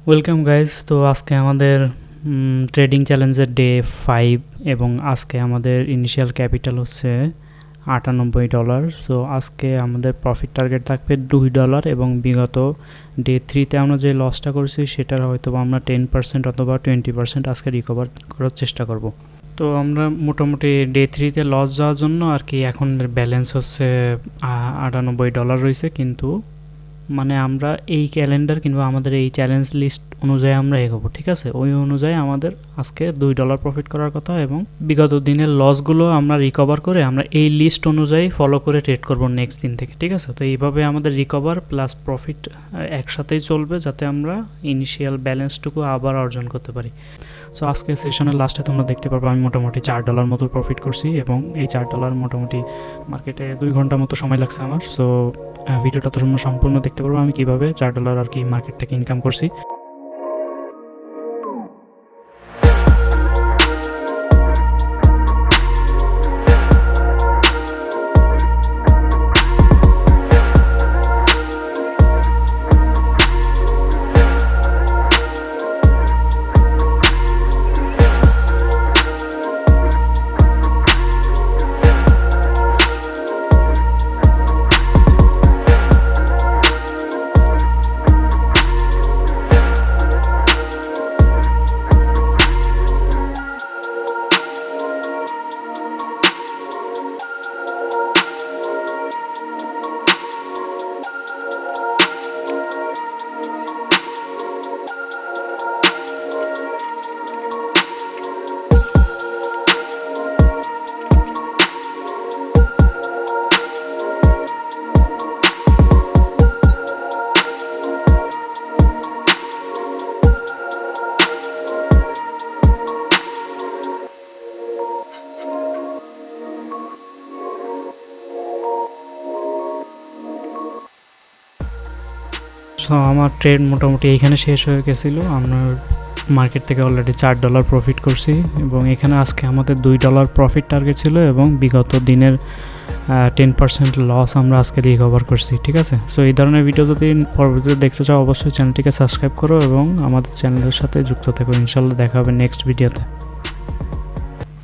Welcome guys. তো আজকে আমাদের ট্রেডিং চ্যালেঞ্জের ডে 5 এবং আজকে আমাদের ইনিশিয়াল ক্যাপিটাল হচ্ছে $98। সো আজকে আমাদের প্রফিট টার্গেট থাকবে $2 এবং বিগত ডে 3তে আমরা যে লসটা করছি সেটার হয়তো আমরা 10% অথবা 20% আজকে রিকভার করার চেষ্টা করব। তো আমরা মোটামুটি ডে 3তে লস যাওয়ার জন্য আর কি এখন ব্যালেন্স হচ্ছে $98 রয়েছে, কিন্তু মানে আমরা এই ক্যালেন্ডার কিংবা আমাদের এই চ্যালেঞ্জ লিস্ট অনুযায়ী আমরা এগোবো, ঠিক আছে? ওই অনুযায়ী আমাদের আজকে $2 প্রফিট করার কথা এবং বিগত দিনের লসগুলো আমরা রিকভার করে আমরা এই লিস্ট অনুযায়ী ফলো করে ট্রেড করব নেক্সট দিন থেকে, ঠিক আছে? তো এইভাবে আমাদের রিকভার প্লাস প্রফিট একসাথেই চলবে, যাতে আমরা ইনিশিয়াল ব্যালেন্সটুকু আবার অর্জন করতে পারি। সো আজকে সেশনের লাস্টে তোমরা দেখতে পারবো আমি মোটামুটি $4 মতো প্রফিট করছি এবং এই $4 মোটামুটি মার্কেটে 2 ঘন্টা মতো সময় লাগছে আমার। সো ভিডিওটা তোমরা সম্পূর্ণ দেখতে পারবো আমি কীভাবে $4 আর কি মার্কেট থেকে ইনকাম করছি। সো আমার ট্রেড মোটামুটি এইখানে শেষ হয়ে গেছিলো। আমরা মার্কেট থেকে অলরেডি $4 প্রফিট করছি এবং এখানে আজকে আমাদের $2 প্রফিট টার্গেট ছিল এবং বিগত দিনের 10% লস আমরা আজকে রিকভার করছি, ঠিক আছে? সো এই ধরনের ভিডিও যদি পরবর্তীতে দেখতে চাও অবশ্যই চ্যানেলটিকে সাবস্ক্রাইব করো এবং আমাদের চ্যানেলের সাথে যুক্ত থেকো। ইনশাল্লাহ দেখা হবে নেক্সট ভিডিওতে।